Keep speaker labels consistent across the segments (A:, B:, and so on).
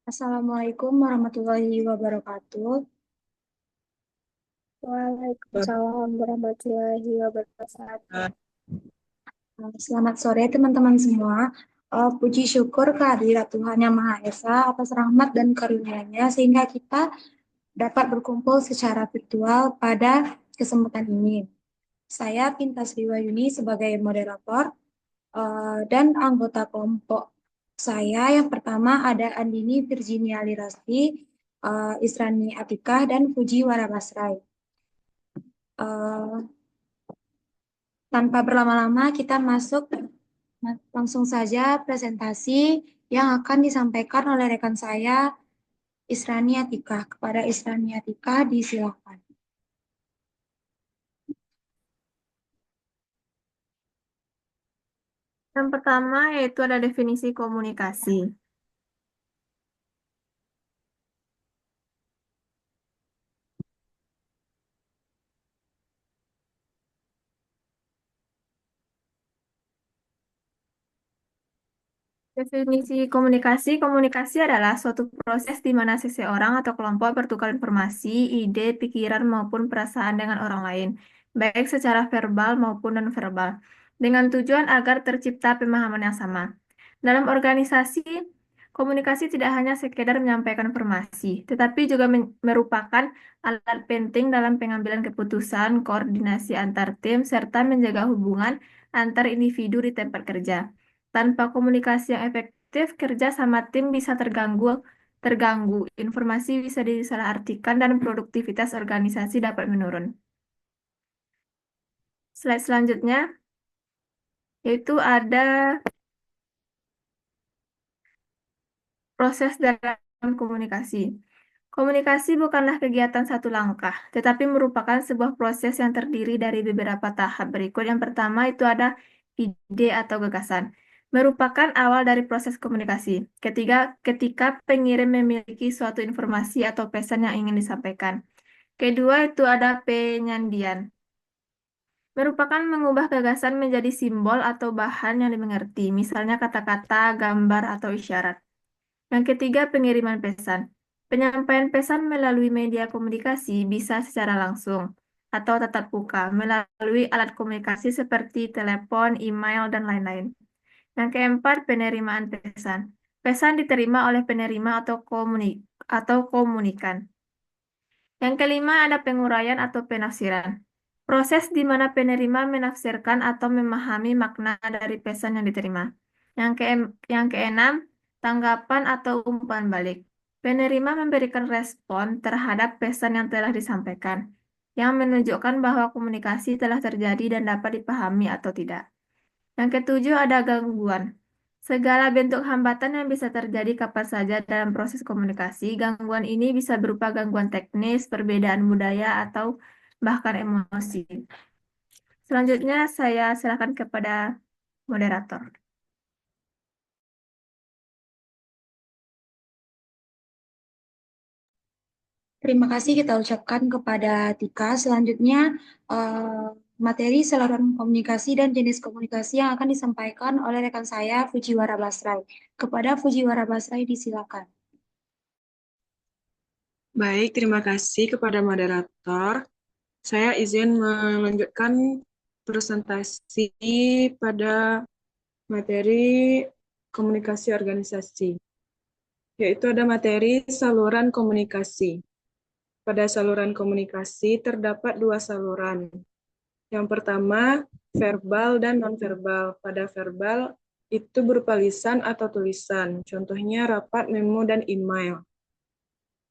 A: Assalamualaikum warahmatullahi wabarakatuh.
B: Waalaikumsalam warahmatullahi wabarakatuh.
A: Selamat sore teman-teman semua. Puji syukur kehadirat Tuhan Yang Maha Esa atas rahmat dan karunia-Nya sehingga kita dapat berkumpul secara virtual pada kesempatan ini. Saya Pinta Sriwayuni sebagai moderator dan anggota kelompok saya yang pertama ada Andini Virginia Lirasti, Israni Atikah, dan Puji Warabasrai. Eh, Tanpa berlama-lama, kita masuk langsung saja presentasi yang akan disampaikan oleh rekan saya, Israni Atika. Kepada Israni Atika, disilakan.
B: Yang pertama yaitu ada definisi komunikasi. Definisi komunikasi, komunikasi adalah suatu proses di mana seseorang atau kelompok bertukar informasi, ide, pikiran, maupun perasaan dengan orang lain, baik secara verbal maupun nonverbal, dengan tujuan agar tercipta pemahaman yang sama. Dalam organisasi, komunikasi tidak hanya sekedar menyampaikan informasi, tetapi juga merupakan alat penting dalam pengambilan keputusan, koordinasi antar tim, serta menjaga hubungan antar individu di tempat kerja. Tanpa komunikasi yang efektif, kerja sama tim bisa terganggu, informasi bisa disalahartikan, dan produktivitas organisasi dapat menurun. Slide selanjutnya, yaitu ada proses dalam komunikasi. Komunikasi bukanlah kegiatan satu langkah, tetapi merupakan sebuah proses yang terdiri dari beberapa tahap berikut. Yang pertama itu ada ide atau gagasan, merupakan awal dari proses komunikasi. Ketika pengirim memiliki suatu informasi atau pesan yang ingin disampaikan. Kedua itu ada penyandian, merupakan mengubah gagasan menjadi simbol atau bahan yang dimengerti, misalnya kata-kata, gambar, atau isyarat. Yang ketiga, pengiriman pesan. Penyampaian pesan melalui media komunikasi bisa secara langsung atau tatap muka melalui alat komunikasi seperti telepon, email, dan lain-lain. Yang keempat, penerimaan pesan. Pesan diterima oleh penerima atau komunikan. Yang kelima, ada penguraian atau penafsiran. Proses di mana penerima menafsirkan atau memahami makna dari pesan yang diterima. Yang keenam, tanggapan atau umpan balik. Penerima memberikan respon terhadap pesan yang telah disampaikan, yang menunjukkan bahwa komunikasi telah terjadi dan dapat dipahami atau tidak. Yang ketujuh, ada gangguan. Segala bentuk hambatan yang bisa terjadi kapan saja dalam proses komunikasi. Gangguan ini bisa berupa gangguan teknis, perbedaan budaya, atau bahkan emosi. Selanjutnya, saya silakan kepada moderator.
A: Terima kasih kita ucapkan kepada Tika. Selanjutnya, materi saluran komunikasi dan jenis komunikasi yang akan disampaikan oleh rekan saya, Fujiwara Basrai. Kepada Fujiwara Basrai, disilakan.
C: Baik, terima kasih kepada moderator. Saya izin melanjutkan presentasi pada materi komunikasi organisasi, yaitu ada materi saluran komunikasi. Pada saluran komunikasi terdapat dua saluran. Yang pertama, verbal dan nonverbal. Pada verbal itu berupa lisan atau tulisan, contohnya rapat, memo, dan email.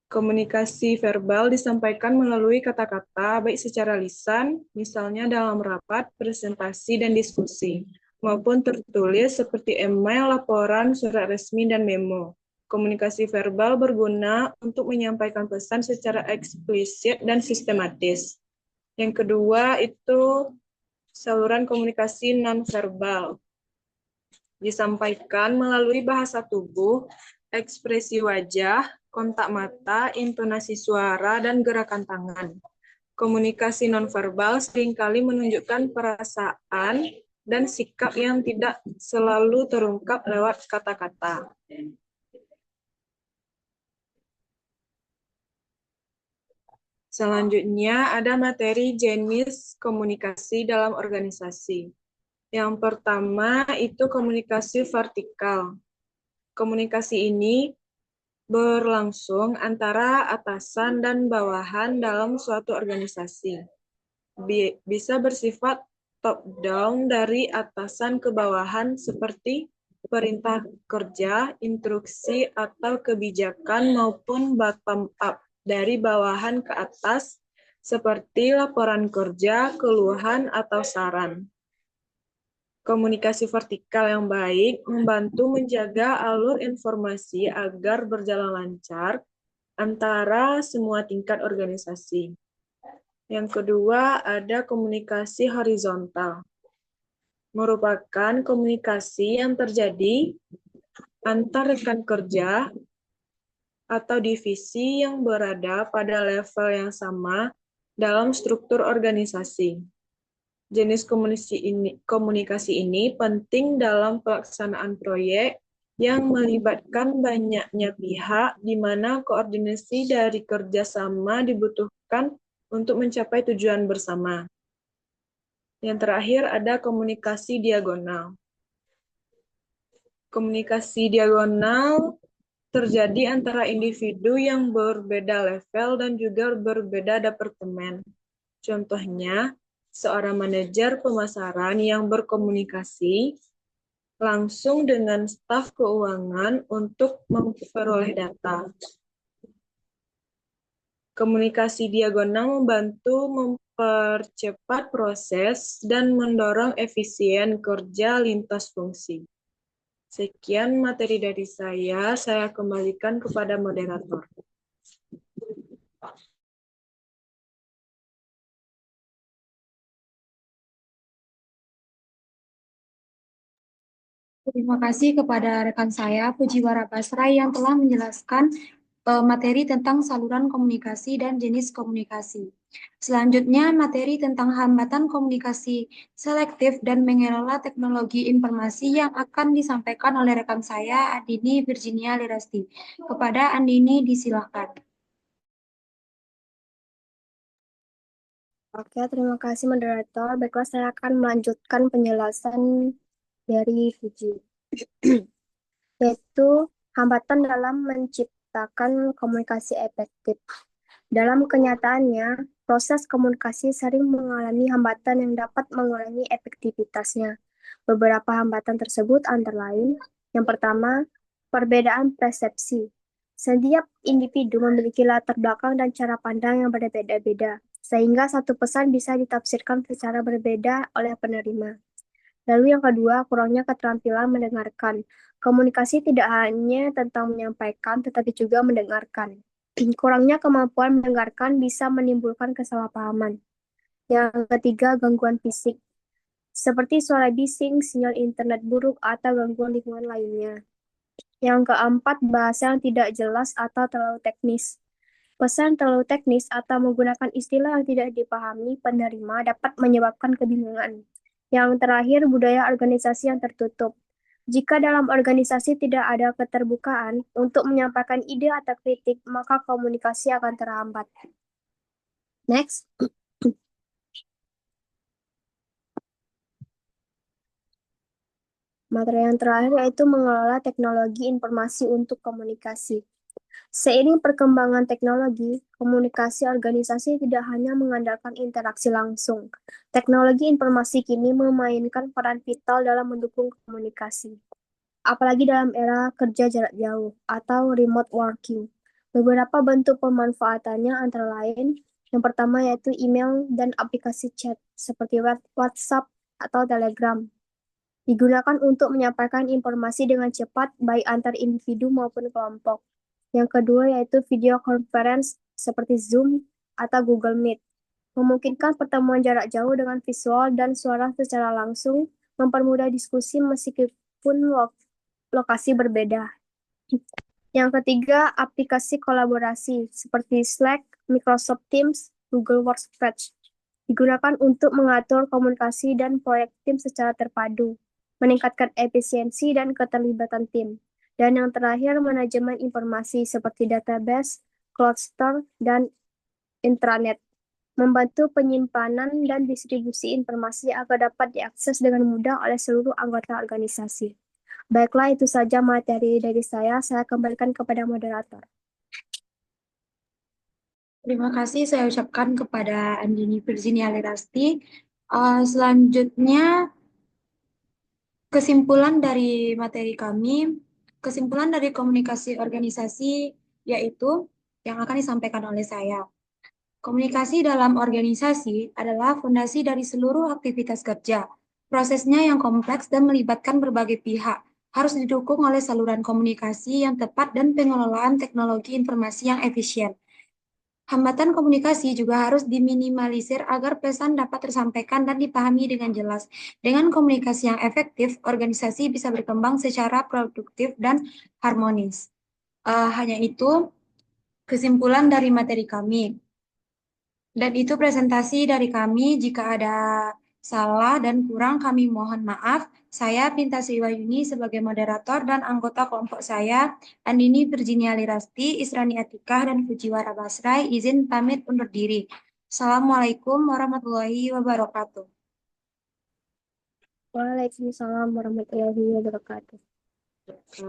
C: Komunikasi verbal disampaikan melalui kata-kata, baik secara lisan, misalnya dalam rapat, presentasi, dan diskusi, maupun tertulis seperti email, laporan, surat resmi, dan memo. Komunikasi verbal berguna untuk menyampaikan pesan secara eksplisit dan sistematis. Yang kedua itu saluran komunikasi nonverbal. Disampaikan melalui bahasa tubuh, ekspresi wajah, kontak mata, intonasi suara, dan gerakan tangan. Komunikasi nonverbal seringkali menunjukkan perasaan dan sikap yang tidak selalu terungkap lewat kata-kata. Selanjutnya ada materi jenis komunikasi dalam organisasi. Yang pertama itu komunikasi vertikal. Komunikasi ini berlangsung antara atasan dan bawahan dalam suatu organisasi. Bisa bersifat top-down dari atasan ke bawahan seperti perintah kerja, instruksi, atau kebijakan maupun bottom-up dari bawahan ke atas seperti laporan kerja, keluhan, atau saran. Komunikasi vertikal yang baik membantu menjaga alur informasi agar berjalan lancar antara semua tingkat organisasi. Yang kedua, ada komunikasi horizontal. Merupakan komunikasi yang terjadi antar rekan kerja atau divisi yang berada pada level yang sama dalam struktur organisasi. Jenis komunikasi ini penting dalam pelaksanaan proyek yang melibatkan banyaknya pihak, di mana koordinasi dari kerjasama dibutuhkan untuk mencapai tujuan bersama. Yang terakhir ada komunikasi diagonal. Komunikasi diagonal terjadi antara individu yang berbeda level dan juga berbeda departemen. Contohnya, seorang manajer pemasaran yang berkomunikasi langsung dengan staf keuangan untuk memperoleh data. Komunikasi diagonal membantu mempercepat proses dan mendorong efisien kerja lintas fungsi. Sekian materi dari saya kembalikan kepada moderator.
A: Terima kasih kepada rekan saya, Pujiwara Basra, yang telah menjelaskan materi tentang saluran komunikasi dan jenis komunikasi. Selanjutnya, materi tentang hambatan komunikasi selektif dan mengelola teknologi informasi yang akan disampaikan oleh rekan saya, Andini Virginia Lirasti. Kepada Andini, disilakan.
D: Oke, terima kasih moderator. Baiklah, saya akan melanjutkan penjelasan dari Fuji, yaitu hambatan dalam menciptakan komunikasi efektif. Dalam kenyataannya, proses komunikasi sering mengalami hambatan yang dapat mengurangi efektivitasnya. Beberapa hambatan tersebut antara lain, yang pertama, perbedaan persepsi. Setiap individu memiliki latar belakang dan cara pandang yang berbeda-beda, sehingga satu pesan bisa ditafsirkan secara berbeda oleh penerima. Lalu yang kedua, kurangnya keterampilan mendengarkan. Komunikasi tidak hanya tentang menyampaikan, tetapi juga mendengarkan. Kurangnya kemampuan mendengarkan bisa menimbulkan kesalahpahaman. Yang ketiga, gangguan fisik, seperti suara bising, sinyal internet buruk, atau gangguan lingkungan lainnya. Yang keempat, bahasa yang tidak jelas atau terlalu teknis. Pesan terlalu teknis atau menggunakan istilah yang tidak dipahami penerima dapat menyebabkan kebingungan. Yang terakhir, budaya organisasi yang tertutup. Jika dalam organisasi tidak ada keterbukaan untuk menyampaikan ide atau kritik, maka komunikasi akan terhambat. Next. Materi yang terakhir yaitu mengelola teknologi informasi untuk komunikasi. Seiring perkembangan teknologi, komunikasi organisasi tidak hanya mengandalkan interaksi langsung. Teknologi informasi kini memainkan peran vital dalam mendukung komunikasi, apalagi dalam era kerja jarak jauh atau remote working. Beberapa bentuk pemanfaatannya antara lain, yang pertama yaitu email dan aplikasi chat seperti WhatsApp atau Telegram. Digunakan untuk menyampaikan informasi dengan cepat baik antar individu maupun kelompok. Yang kedua yaitu video conference seperti Zoom atau Google Meet. Memungkinkan pertemuan jarak jauh dengan visual dan suara secara langsung, mempermudah diskusi meskipun lokasi berbeda. Yang ketiga, aplikasi kolaborasi seperti Slack, Microsoft Teams, Google Workspace. Digunakan untuk mengatur komunikasi dan proyek tim secara terpadu, meningkatkan efisiensi dan keterlibatan tim. Dan yang terakhir, manajemen informasi seperti database, cloud store, dan intranet, membantu penyimpanan dan distribusi informasi agar dapat diakses dengan mudah oleh seluruh anggota organisasi. Baiklah, itu saja materi dari saya. Saya kembalikan kepada moderator.
A: Terima kasih saya ucapkan kepada Andini Virginia Lerasti. Selanjutnya, kesimpulan dari materi kami, kesimpulan dari komunikasi organisasi yaitu yang akan disampaikan oleh saya. Komunikasi dalam organisasi adalah fondasi dari seluruh aktivitas kerja. Prosesnya yang kompleks dan melibatkan berbagai pihak, harus didukung oleh saluran komunikasi yang tepat dan pengelolaan teknologi informasi yang efisien. Hambatan komunikasi juga harus diminimalisir agar pesan dapat tersampaikan dan dipahami dengan jelas. Dengan komunikasi yang efektif, organisasi bisa berkembang secara produktif dan harmonis. Hanya itu kesimpulan dari materi kami. Dan itu presentasi dari kami. Jika ada salah dan kurang, kami mohon maaf. Saya Pinta Sriwayuni sebagai moderator dan anggota kelompok saya, Andini Virginia Lirasti, Israni Atikah, dan Fujiwara Basrai, izin pamit undur diri. Assalamualaikum warahmatullahi wabarakatuh.
D: Waalaikumsalam warahmatullahi wabarakatuh.